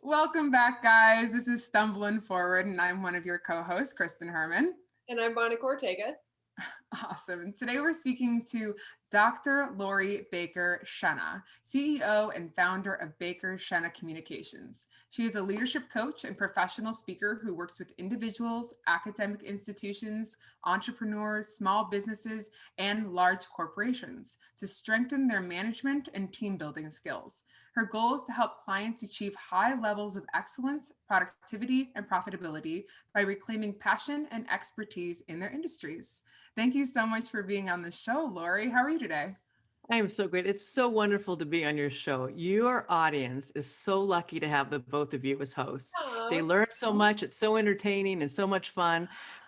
Welcome back, guys. This is Stumblin Forward, and I'm one of your co-hosts, Kristen Herman. And I'm Monica Ortega. Awesome. And today we're speaking to Dr. Lori Baker-Schena, CEO and founder of Baker-Schena Communications. She is a leadership coach and professional speaker who works with individuals, academic institutions, entrepreneurs, small businesses, and large corporations to strengthen their management and team building skills. Her goal is to help clients achieve high levels of excellence, productivity, and profitability by reclaiming passion and expertise in their industries. Thank you so much for being on the show, Lori. How are you today? I am so great. It's so wonderful to be on your show. Your audience is so lucky to have the both of you as hosts. They learn so much. It's so entertaining and so much fun.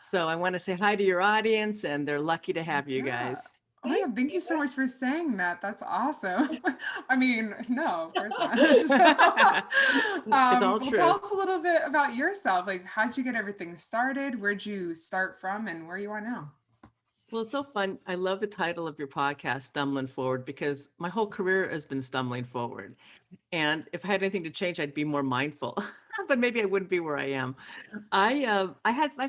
So I want to say hi to your audience, and they're lucky to have you guys. Oh, yeah. Thank you so much for saying that. That's awesome. I mean, no, of course not. So, well, tell us a little bit about yourself. Like, how'd you get everything started? Where'd you start from and where you are now? Well, it's so fun. I love the title of your podcast, Stumblin Forward, because my whole career has been stumbling forward. And if I had anything to change, I'd be more mindful, but maybe I wouldn't be where I am. I've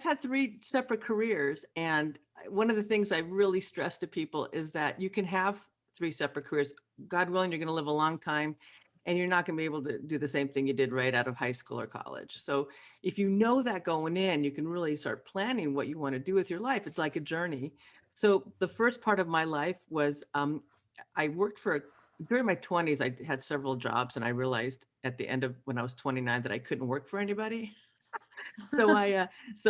had three separate careers. And one of the things I really stress to people is that you can have three separate careers. God willing, you're going to live a long time, and you're not going to be able to do the same thing you did right out of high school or college. So if you know that going in, you can really start planning what you want to do with your life. It's like a journey. So the first part of my life was I worked during my 20s, I had several jobs, and I realized at the end of when I was 29 that I couldn't work for anybody. So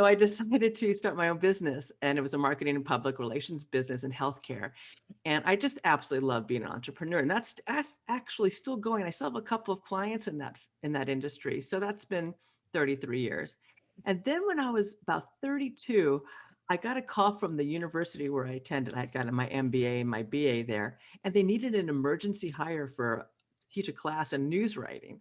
I decided to start my own business, and it was a marketing and public relations business in healthcare. And I just absolutely love being an entrepreneur. And that's actually still going. I still have a couple of clients in that industry. So that's been 33 years. And then when I was about 32, I got a call from the university where I attended. I had gotten my MBA and my BA there, and they needed an emergency hire for teach a class in news writing.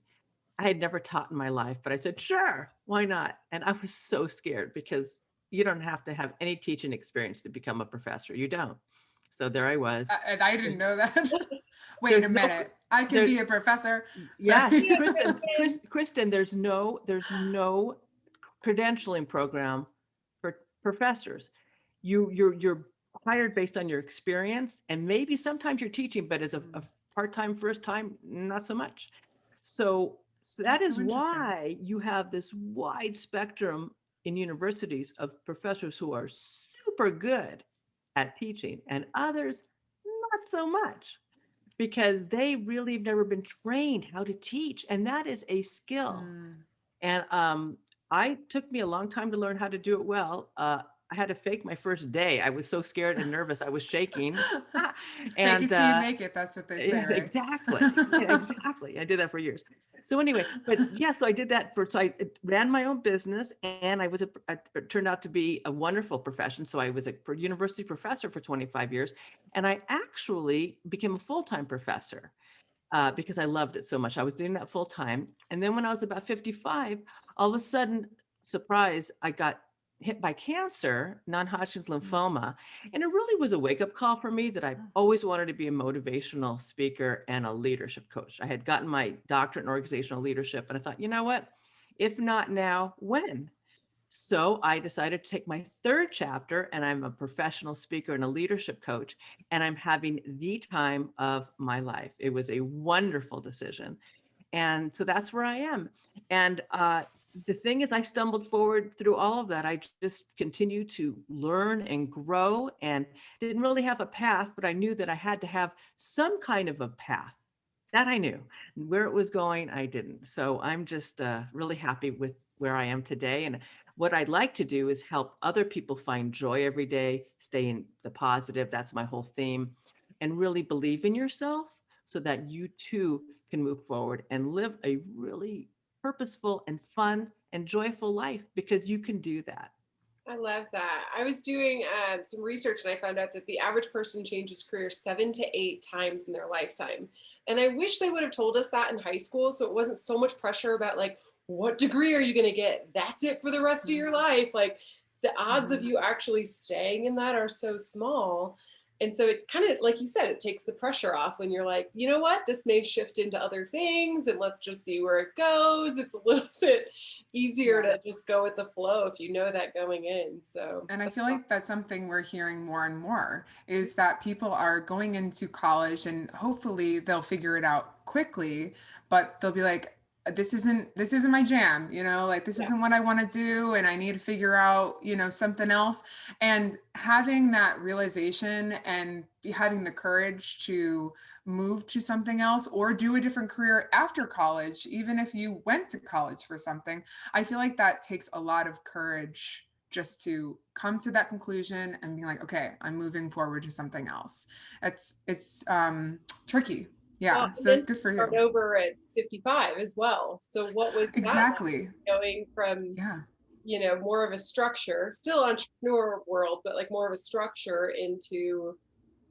I had never taught in my life, but I said, sure, why not? And I was so scared because you don't have to have any teaching experience to become a professor. You don't. So there I was. And I didn't know that. Wait a minute. I can be a professor. Yeah, Kristen, there's no credentialing program for professors. You're hired based on your experience, and maybe sometimes you're teaching, but as a part-time, first time, not so much. So that is why you have this wide spectrum in universities of professors who are super good at teaching and others not so much, because they really have never been trained how to teach. And that is a skill. And I took me a long time to learn how to do it well. I had to fake my first day. I was so scared and nervous. I was shaking. And fake it till you make it. That's what they say, right? Exactly. Exactly. I did that for years. So anyway, so I did that so I ran my own business, and it turned out to be a wonderful profession. So I was a university professor for 25 years, and I actually became a full-time professor because I loved it so much. I was doing that full time. And then when I was about 55, all of a sudden, surprise, I got hit by cancer, non-Hodgkin's lymphoma. And it really was a wake-up call for me that I've always wanted to be a motivational speaker and a leadership coach. I had gotten my doctorate in organizational leadership, and I thought, you know what? If not now, when? So I decided to take my third chapter, and I'm a professional speaker and a leadership coach, and I'm having the time of my life. It was a wonderful decision. And so that's where I am. And the thing is, I stumbled forward through all of that. I just continued to learn and grow, and didn't really have a path, but I knew that I had to have some kind of a path. That I knew. Where it was going, I didn't. So I'm just really happy with where I am today. And what I'd like to do is help other people find joy every day, stay in the positive. That's my whole theme. And really believe in yourself so that you too can move forward and live a really purposeful and fun and joyful life, because you can do that. I love that. I was doing some research, and I found out that the average person changes careers 7 to 8 times in their lifetime. And I wish they would have told us that in high school, so it wasn't so much pressure about like, what degree are you going to get? That's it for the rest of your life. Like, the odds of you actually staying in that are so small. And so it kind of, like you said, it takes the pressure off when you're like, you know what, this may shift into other things and let's just see where it goes. It's a little bit easier Yeah. to just go with the flow if you know that going in. So And I feel like that's something we're hearing more and more is that people are going into college and hopefully they'll figure it out quickly, but they'll be like, this isn't my jam, like this yeah, isn't what I want to do and I need to figure out, something else. And having that realization and having the courage to move to something else or do a different career after college, even if you went to college for something, I feel like that takes a lot of courage just to come to that conclusion and be like, okay, I'm moving forward to something else. It's tricky. well, Yeah. and So then it's good for start you. over at 55 as well. So what was that Exactly. like, going from, Yeah. more of a structure, still entrepreneur world, but like more of a structure into,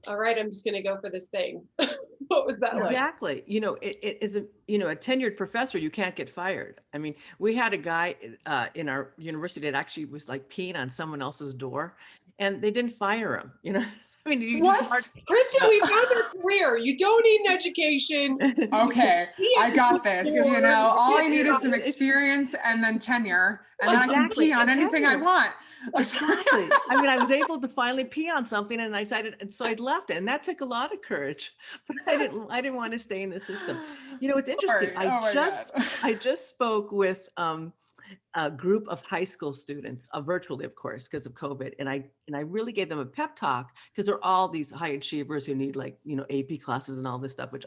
all right, I'm just going to go for this thing. What was that like? Exactly. It isn't, a tenured professor, you can't get fired. I mean, we had a guy in our university that actually was like peeing on someone else's door and they didn't fire him. I mean, you just hard. What? Kristen, we found our career. You don't need an education. Okay, Pee I at got people's this. doors. All I need is some It's- experience and then tenure, and then I can Exactly. pee on And anything I tenure. want. Exactly. I mean, I was able to finally pee on something and I decided, and so I left it. And that took a lot of courage, but I didn't want to stay in the system. It's interesting. Sorry. Oh my God. I just spoke with a group of high school students, virtually, of course, because of COVID. And I really gave them a pep talk because they're all these high achievers who need AP classes and all this stuff, which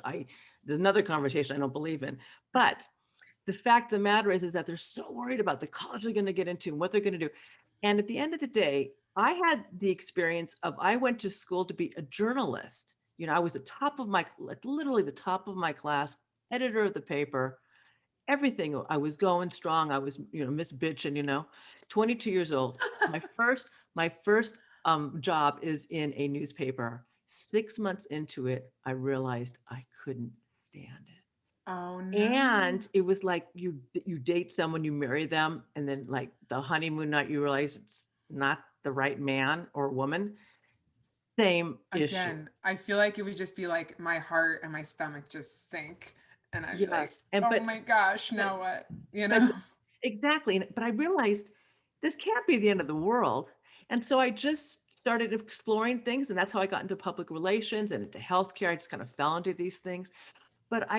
there's another conversation I don't believe in. But the fact of the matter is that they're so worried about the college they're going to get into and what they're going to do. And at the end of the day, I had the experience of, I went to school to be a journalist. I was literally the top of my class, editor of the paper, everything. I was going strong. I was, Miss Bitchin, 22 years old. My first job is in a newspaper. 6 months into it, I realized I couldn't stand it. Oh no. And it was like you date someone, you marry them, and then like the honeymoon night, you realize it's not the right man or woman. Same issue. Again, I feel like it would just be like my heart and my stomach just sink, and I'd be like, Yes. And oh my gosh, but now what? but exactly. But I realized this can't be the end of the world. And so I just started exploring things, and that's how I got into public relations and into healthcare. I just kind of fell into these things. But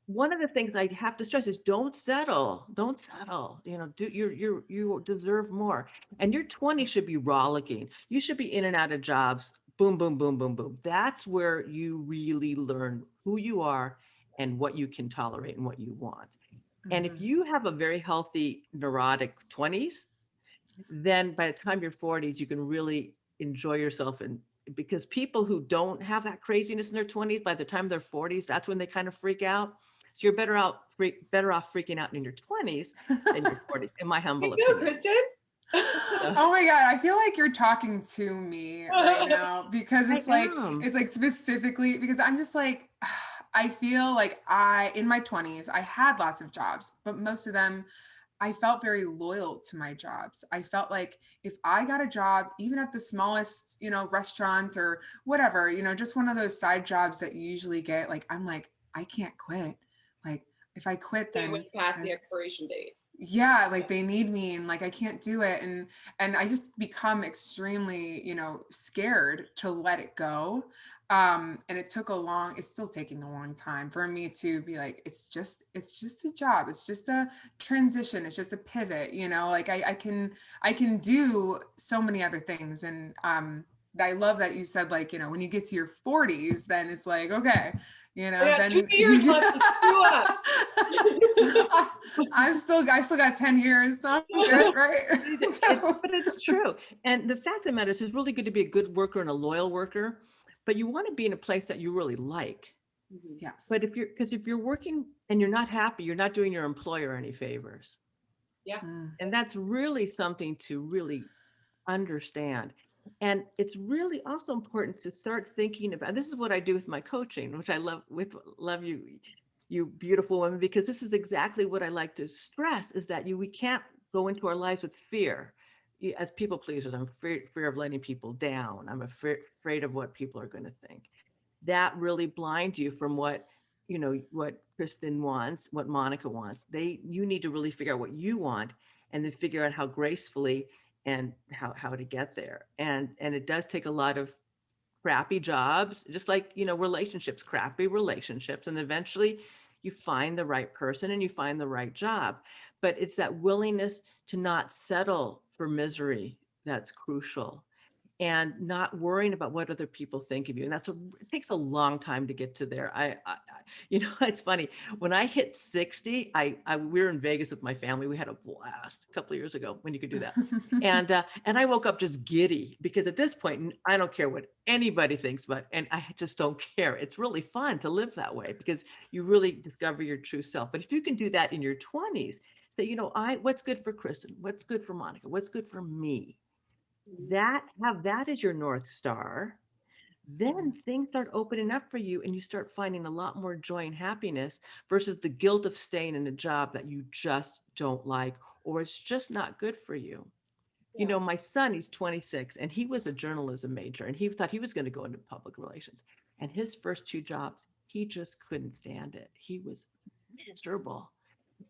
one of the things I have to stress is don't settle. Don't settle. You deserve more. And your 20s should be rollicking. You should be in and out of jobs. Boom, boom, boom, boom, boom. That's where you really learn who you are and what you can tolerate and what you want. And if Mhm. you have a very healthy, neurotic 20s, then by the time you're 40s, you can really enjoy yourself. And because people who don't have that craziness in their 20s, by the time they're 40s, that's when they kind of freak out. So you're better off freaking out in your 20s than your 40s, in my You humble go, opinion. Kristen. Oh my God, I feel like you're talking to me right now because I it's like am. specifically because I'm just like I feel like in my 20s I had lots of jobs, but most of them I felt very loyal to my jobs. I felt like if I got a job, even at the smallest, restaurant or whatever, just one of those side jobs that you usually get, like I'm like, I can't quit. Like if I quit, They then went past the expiration date. yeah, like they need me and like I can't do it. And I just become extremely, scared to let it go. And it's still taking a long time for me to be like, it's just a job. It's just a transition. It's just a pivot, like I can do so many other things. And I love that you said like, when you get to your 40s, then it's like, okay, Yeah, 2 then years left to screw up. I still got 10 years, so I'm good, right? But it's true. And the fact of the matter is, it's really good to be a good worker and a loyal worker, but you want to be in a place that you really like. Yes. But if you're working and you're not happy, you're not doing your employer any favors. Yeah. And that's really something to really understand. And it's really also important to start thinking about, this is what I do with my coaching, which I love you beautiful women, because this is exactly what I like to stress is that we can't go into our lives with fear. as people pleasers, I'm fear of letting people down. I'm afraid of what people are going to think. That really blinds you from what, what Kristen wants, what Monica wants. You need to really figure out what you want, and then figure out how gracefully and how to get there. And it does take a lot of crappy jobs, just like, relationships, crappy relationships. And eventually you find the right person and you find the right job. But it's that willingness to not settle for misery that's crucial, and not worrying about what other people think of you. And it takes a long time to get to there. It's funny. When I hit 60, we were in Vegas with my family. We had a blast a couple of years ago when you could do that. And I woke up just giddy, because at this point, I don't care what anybody thinks about, and I just don't care. It's really fun to live that way, because you really discover your true self. But if you can do that in your 20s, say, what's good for Kristen? What's good for Monica? What's good for me? Have that as your North Star, then things start opening up for you, and you start finding a lot more joy and happiness, versus the guilt of staying in a job that you just don't like, or it's just not good for you. Yeah. My son, he's 26, and he was a journalism major, and he thought he was going to go into public relations. And his first 2 jobs, he just couldn't stand it. He was miserable.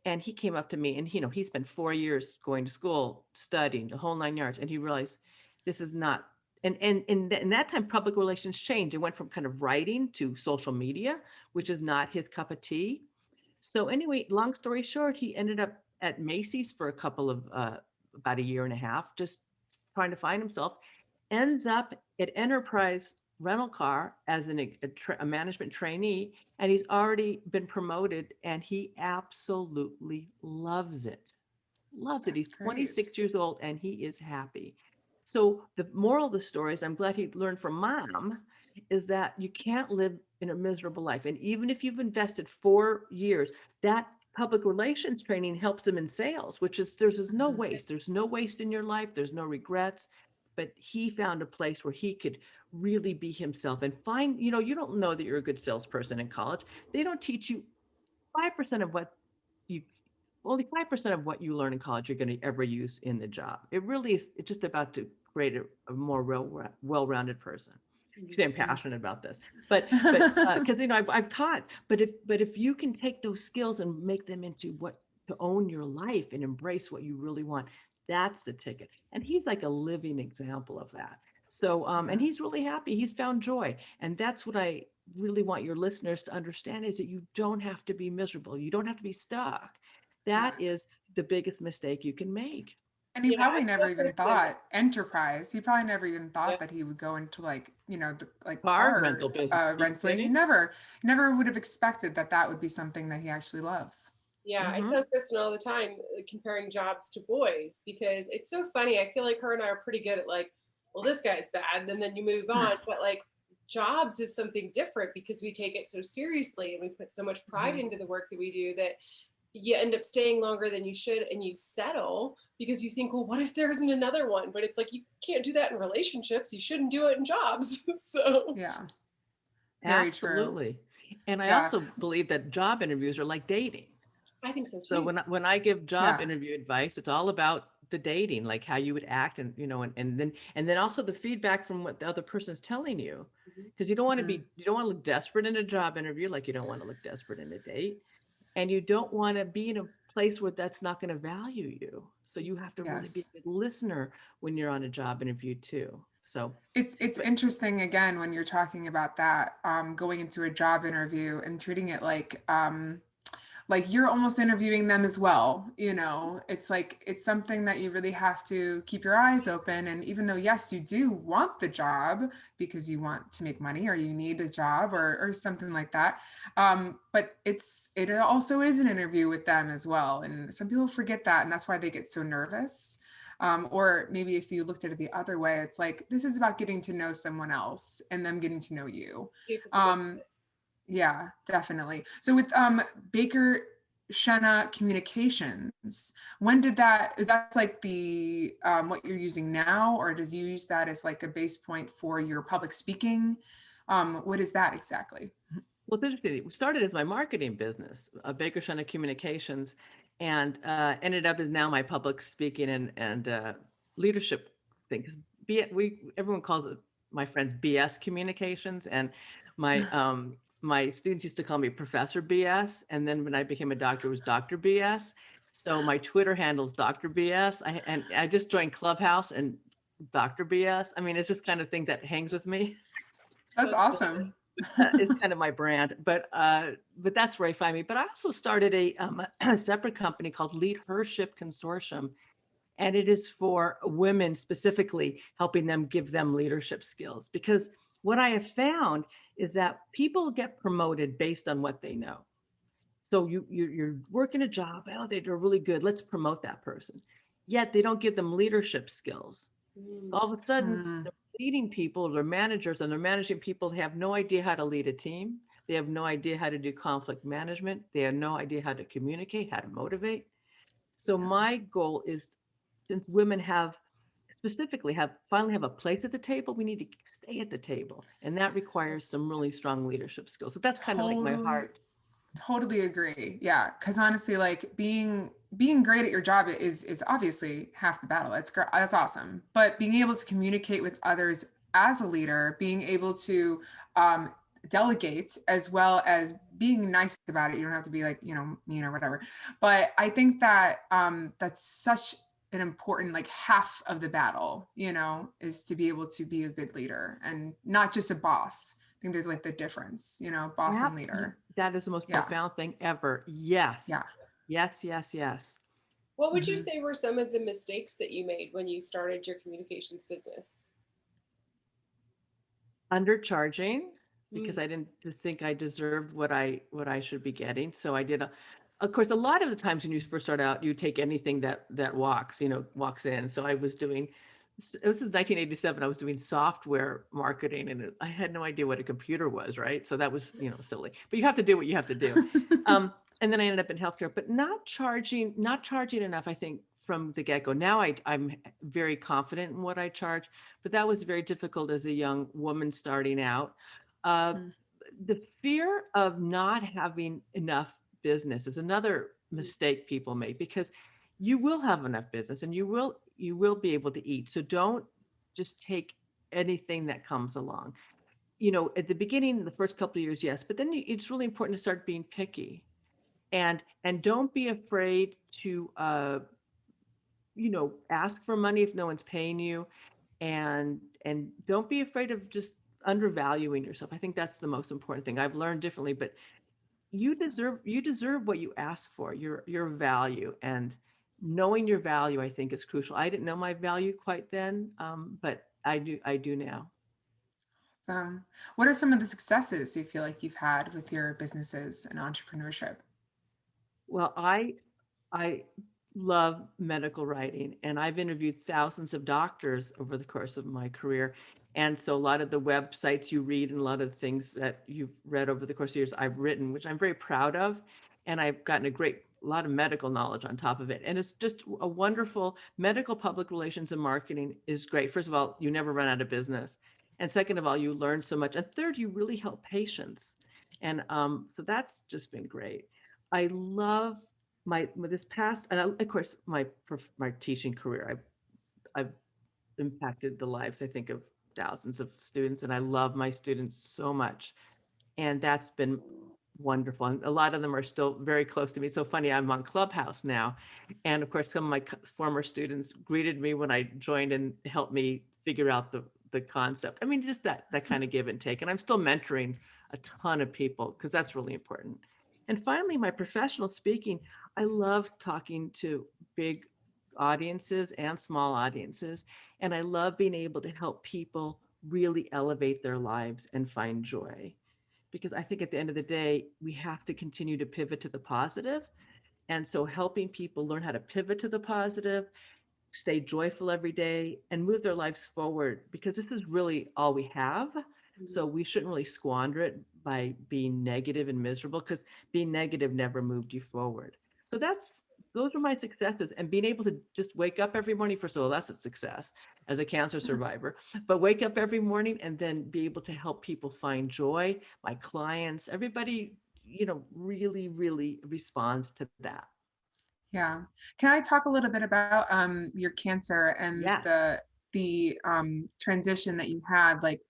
And he came up to me, and he spent 4 years going to school, studying the whole 9 yards, and he realized this is not. And in that time, public relations changed. It went from kind of writing to social media, which is not his cup of tea. So anyway, long story short, he ended up at Macy's for a couple of about a year and a half, just trying to find himself. Ends up at Enterprise Rental Car as a management trainee, and he's already been promoted, and he absolutely loves it. Loves it. That's He's great. 26 years old, and he is happy. So the moral of the story is, I'm glad he learned from mom, is that you can't live in a miserable life. And even if you've invested 4 years, that public relations training helps them in sales, which is, there's no waste. There's no waste in your life. There's no regrets. But he found a place where he could really be himself and find, you don't know that you're a good salesperson in college. They don't teach you 5% of what you, only 5% of what you learn in college you're going to ever use in the job. It really is, it's just about to create a more well-rounded person. You say I'm passionate about this, but because I've taught. But if you can take those skills and make them into to own your life and embrace what you really want, that's the ticket. And he's like a living example of that. So and he's really happy. He's found joy, and that's what I really want your listeners to understand, is that you don't have to be miserable. You don't have to be stuck. That is the biggest mistake you can make. And he Yeah, probably I never feel even like thought enterprise. He probably never even Yeah. thought that he would go into the Car car rental business. rental. He never would have expected that would be something that he actually loves. Yeah, I tell Kristen all the time, comparing jobs to boys, because it's so funny. I feel like her and I are pretty good at well, this guy's bad, and then you move on. But jobs is something different, because we take it so seriously and we put so much pride into the work that we do, that you end up staying longer than you should, and you settle because you think, well, what if there isn't another one? But it's you can't do that in relationships. You shouldn't do it in jobs. So yeah, very absolutely. True. And I also believe that job interviews are like dating. I think so too. So when I give job interview advice, it's all about the dating, like how you would act, and and then also the feedback from what the other person's telling you, because you don't want to look desperate in a job interview, like you don't want to look desperate in a date, and you don't want to be in a place where that's not going to value you. So you have to really be a good listener when you're on a job interview too. So it's interesting, again, when you're talking about that, going into a job interview and treating it like you're almost interviewing them as well. It's it's something that you really have to keep your eyes open. And even though, yes, you do want the job because you want to make money, or you need a job or something like that, but it also is an interview with them as well. And some people forget that, and that's why they get so nervous. Or maybe if you looked at it the other way, it's this is about getting to know someone else and them getting to know you. Yeah, definitely. So with Baker-Schena Communications, when did is that the what you're using now, or does you use that as a base point for your public speaking? What is that exactly? Well, it's interesting. It started as my marketing business, Baker-Schena Communications, and ended up as now my public speaking and leadership thing, because everyone calls it, my friends, BS communications, and my my students used to call me Professor BS, and then when I became a doctor, it was Dr. BS. So my Twitter handle's Dr. BS. And I just joined Clubhouse and Dr. BS. I mean, it's this kind of thing that hangs with me. That's awesome. It's kind of my brand, but that's where I find me. But I also started a separate company called Lead Hership Consortium, and it is for women specifically, helping them, give them leadership skills. Because what I have found is that people get promoted based on what they know. So you're working a job, oh, they're really good, let's promote that person. Yet they don't give them leadership skills. All of a sudden, Mm. they're leading people, they're managers, and they're managing people who have no idea how to lead a team. They have no idea how to do conflict management. They have no idea how to communicate, how to motivate. So my goal is, since women finally have a place at the table, we need to stay at the table. And that requires some really strong leadership skills. So that's kind of like my Totally, heart. totally agree. Yeah, because honestly, like being great at your job is obviously half the battle. That's awesome. But being able to communicate with others as a leader, being able to um, delegate, as well as being nice about it. You don't have to be like, mean or whatever. But I think that that's such an important, like, half of the battle, is to be able to be a good leader and not just a boss. I think there's like the difference, boss Yeah, and leader. that is the most Yeah. profound thing ever. Yes. Yeah. Yes, yes, yes. What would you Mhm. say were some of the mistakes that you made when you started your communications business? Undercharging, because Mm. I didn't think I deserved what I should be getting. So I did of course, a lot of the times when you first start out, you take anything that walks in. So I was doing, this is 1987, I was doing software marketing, and I had no idea what a computer was, right? So that was, silly, but you have to do what you have to do. And then I ended up in healthcare, but not charging enough, I think, from the get-go. Now I'm very confident in what I charge, but that was very difficult as a young woman starting out. Uh, Mm. the fear of not having enough business is another mistake people make, because you will have enough business and you will be able to eat. So don't just take anything that comes along. At the beginning, the first couple of years, yes, but then it's really important to start being picky, and don't be afraid to ask for money if no one's paying you, and don't be afraid of just undervaluing yourself. I think that's the most important thing. I've learned differently, but you deserve what you ask for, your value, and knowing your value, I think, is crucial. I didn't know my value quite then, but I do now. What are some of the successes you feel like you've had with your businesses and entrepreneurship? Well, I love medical writing, and I've interviewed thousands of doctors over the course of my career. And so a lot of the websites you read and a lot of the things that you've read over the course of years, I've written, which I'm very proud of. And I've gotten a lot of medical knowledge on top of it. And it's just a wonderful. Medical public relations and marketing is great. First of all, you never run out of business. And second of all, you learn so much. And third, you really help patients. And so that's just been great. I love this past, and of course, my teaching career. I've impacted the lives, I think, of thousands of students, and I love my students so much, and that's been wonderful. And a lot of them are still very close to me. It's so funny, I'm on Clubhouse now, and of course, some of my former students greeted me when I joined and helped me figure out the concept. I mean, just that kind of give and take. And I'm still mentoring a ton of people, because that's really important. And finally, my professional speaking, I love talking to big audiences and small audiences. And I love being able to help people really elevate their lives and find joy. Because I think at the end of the day, we have to continue to pivot to the positive. And so helping people learn how to pivot to the positive, stay joyful every day, and move their lives forward, because this is really all we have. So we shouldn't really squander it by being negative and miserable, because being negative never moved you forward. So those are my successes, and being able to just wake up every morning. First of all, that's a success as a cancer survivor, but wake up every morning and then be able to help people find joy. My clients, everybody, really, really responds to that. Yeah. Can I talk a little bit about your cancer and Yes. the transition that you had, like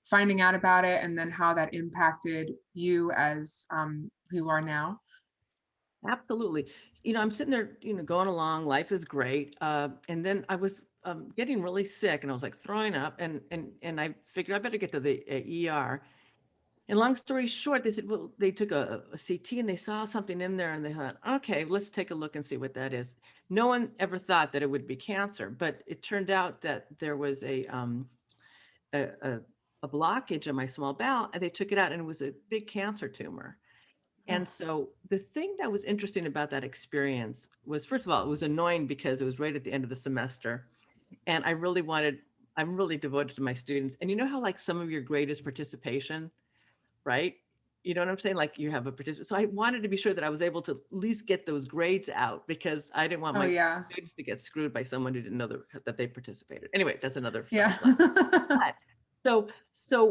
finding out about it and then how that impacted you as who you are now? Absolutely. I'm sitting there, going along, life is great. And then I was getting really sick and I was like throwing up and I figured I better get to the ER. And long story short, they said, well, they took a CT and they saw something in there and they thought, okay, let's take a look and see what that is. No one ever thought that it would be cancer, but it turned out that there was a, a, a blockage in my small bowel and they took it out and it was a big cancer tumor. Oh, And so the thing that was interesting about that experience was, first of all, it was annoying because it was right at the end of the semester. And I'm really devoted to my students. And you know how like some of your greatest participation, right? You know what I'm saying? Like you have a participant. So I wanted to be sure that I was able to at least get those grades out because I didn't want oh my yeah. students to get screwed by someone who didn't know that they participated. Anyway, that's another Yeah. sideline. But so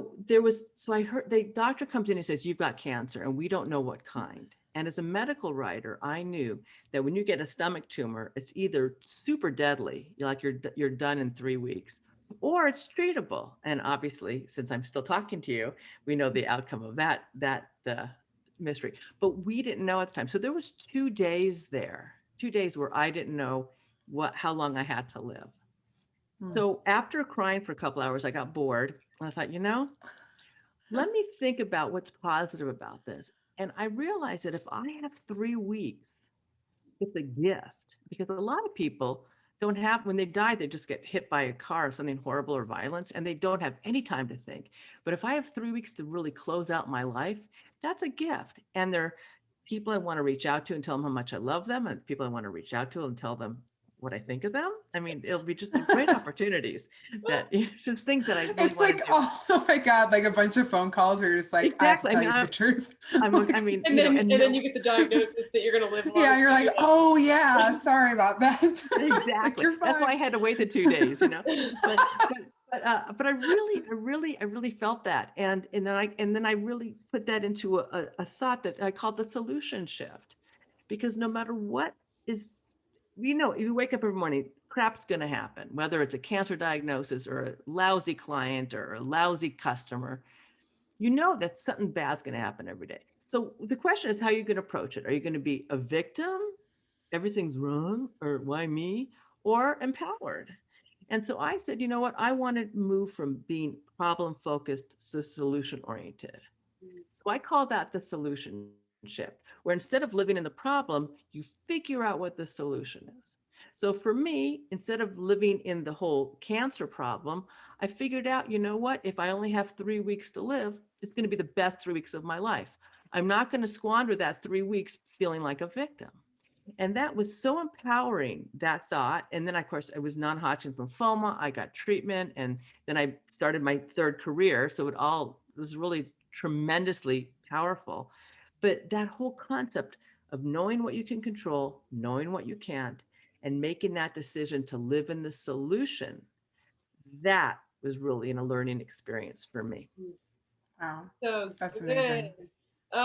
I heard the doctor comes in and says, you've got cancer and we don't know what kind. And as a medical writer, I knew that when you get a stomach tumor, it's either super deadly, you're done in 3 weeks, or it's treatable. And obviously, since I'm still talking to you, we know the outcome of the mystery. But we didn't know at the time. So there was 2 days there, 2 days where I didn't know how long I had to live. Hmm. So after crying for a couple hours, I got bored. And I thought, let me think about what's positive about this. And I realized that if I have 3 weeks, it's a gift because a lot of people don't have, when they die, they just get hit by a car or something horrible or violence, and they don't have any time to think. But if I have 3 weeks to really close out my life, that's a gift. And there are people I want to reach out to and tell them how much I love them, and people I want to reach out to and tell them what I think of them. I mean, it'll be just great opportunities that it's just things that I really It's want to like, do. oh my God, like a bunch of phone calls where you're just like, I have to Exactly. I tell mean, you the truth. I Like, mean, And then and and then no, you get the diagnosis that you're going to live yeah, longer. you're like, oh yeah, sorry about that. It's like, exactly. you're That's why fine. I had to wait the 2 days. But I really felt that, and then I really put that into a thought that I called the solution shift, because no matter what is, if you wake up every morning, crap's going to happen, whether it's a cancer diagnosis or a lousy client or a lousy customer. That something bad's going to happen every day. So the question is, how are you going to approach it? Are you going to be a victim? Everything's wrong, or why me? Or empowered? And so I said, you know what? I want to move from being problem focused to solution oriented. So I call that the solution shift, where instead of living in the problem, you figure out what the solution is. So for me, instead of living in the whole cancer problem, I figured out, you know what? If I only have 3 weeks to live, it's going to be the best 3 weeks of my life. I'm not going to squander that 3 weeks feeling like a victim. And that was so empowering, that thought. And then, of course, it was non-Hodgkin's lymphoma. I got treatment, and then I started my third career. So it was really tremendously powerful. But that whole concept of knowing what you can control, knowing what you can't, and making that decision to live in the solution, that was really a learning experience for me. Wow, So that's good. amazing. Oh,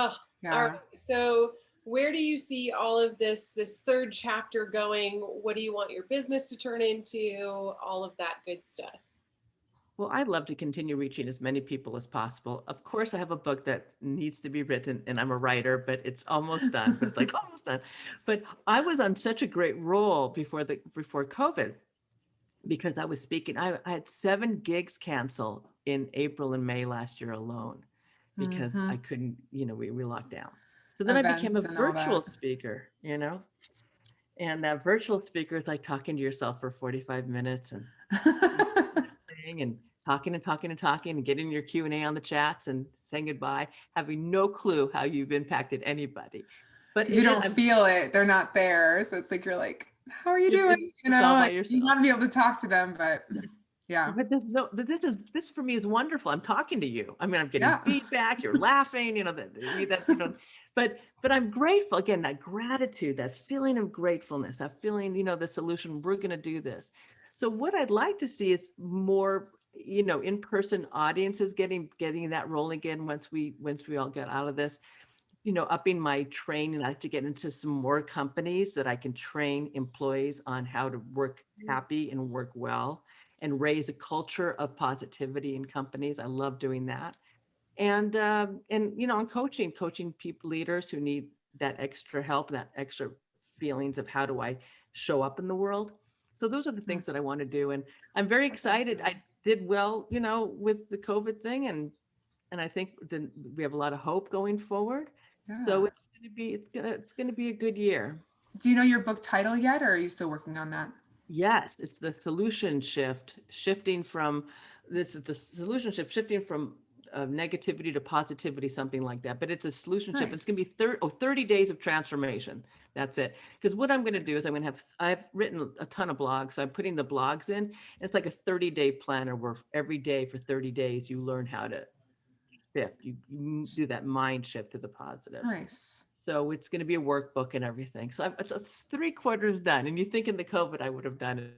all right. Yeah. So where do you see all of this third chapter going? What do you want your business to turn into? All of that good stuff. Well, I'd love to continue reaching as many people as possible. Of course, I have a book that needs to be written, and I'm a writer, but it's almost done. But it's like almost done. But I was on such a great roll before COVID, because I was speaking. I had 7 gigs cancel in April and May last year alone because I Hmm. couldn't. We locked down. So then I became a Events and all virtual that. speaker. And that virtual speaker is like talking to yourself for 45 minutes and and talking and talking and talking and getting your Q&A on the chats and saying goodbye, having no clue how you've impacted anybody. But Because you it is, don't feel it, they're not there. So it's like you're like, how are you doing? it's all by Like you yourself. want to be able to talk to them, but yeah. But this for me is wonderful. I'm talking to you. I mean, I'm getting Yeah. feedback. You're laughing. But I'm grateful again. That gratitude, that feeling of gratefulness, that feeling, the solution. We're going to do this. So what I'd like to see is more, in-person audiences getting that rolling again once we all get out of this. upping my training. I like to get into some more companies that I can train employees on how to work happy and work well and raise a culture of positivity in companies. I love doing that. And I'm coaching people, leaders who need that extra help, that extra feelings of how do I show up in the world. So those are the things that I want to do. And I'm very That's excited. awesome. I did well, with the COVID thing, and I think we have a lot of hope going forward. So Yeah. it's gonna be a good year. Do you know your book title yet, or are you still working on that? Yes, it's the solution shift, shifting from this is the solution shift, shifting from negativity to positivity, something like that. But it's a solution shift. It's going to be Nice. 30 days of transformation. That's it. Because what I'm going to do is I've written a ton of blogs. So I'm putting the blogs in. It's like a 30-day planner where every day for 30 days, you learn how to shift. You do that mind shift to the positive. Nice. So it's going to be a workbook and everything. So it's 3/4 done. And you think in the COVID, I would have done it.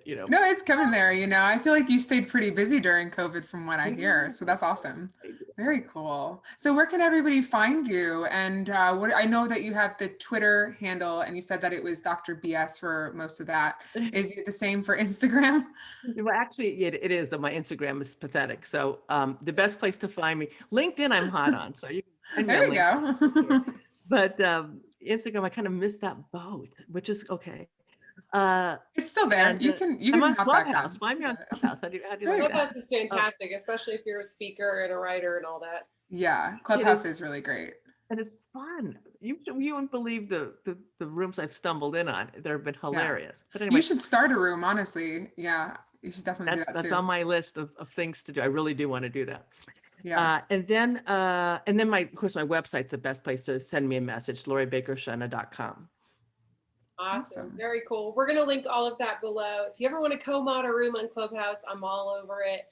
No, it's coming there. I feel like you stayed pretty busy during COVID from what I hear. So that's awesome. Very cool. So where can everybody find you? And what I know that you have the Twitter handle, and you said that it was Dr. BS for most of that. Is it the same for Instagram? Well, actually, it is. My Instagram is pathetic. So the best place to find me, LinkedIn, I'm hot on. So you can find me There on you LinkedIn. go. But Instagram, I kind of missed that boat, which is okay. It's still there. And You can I'm on hop back Clubhouse. on. Find me on Clubhouse. How do you There you like go. that? Clubhouse is fantastic, especially if you're a speaker and a writer and all that. Yeah, Clubhouse is really great. And it's fun. You wouldn't believe the rooms I've stumbled in on. They've been hilarious. But anyway, You should start a room, honestly. Yeah, you should definitely do that that's too. on my list of things to do. I really do want to do that. Yeah. And then of course, my website's the best place to send me a message, LoriBaker-Schena.com. Awesome. Very cool. We're going to link all of that below. If you ever want to co-mod a room on Clubhouse, I'm all over it.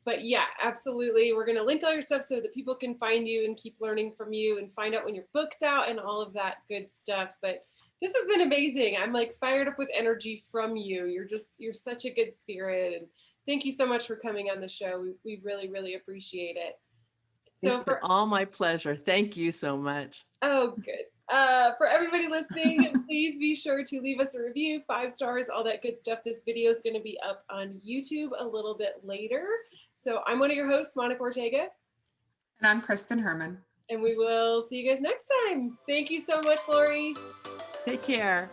But yeah, absolutely. We're going to link all your stuff so that people can find you and keep learning from you and find out when your book's out and all of that good stuff. But this has been amazing. I'm like fired up with energy from you. You're such a good spirit. And thank you so much for coming on the show. We really, really appreciate it. So It's been all my pleasure. Thank you so much. Oh, good. For everybody listening, please be sure to leave us a review, 5 stars, all that good stuff. This video is going to be up on YouTube a little bit later. So I'm one of your hosts, Monica Ortega. And I'm Kristen Herman. And we will see you guys next time. Thank you so much, Lori. Take care.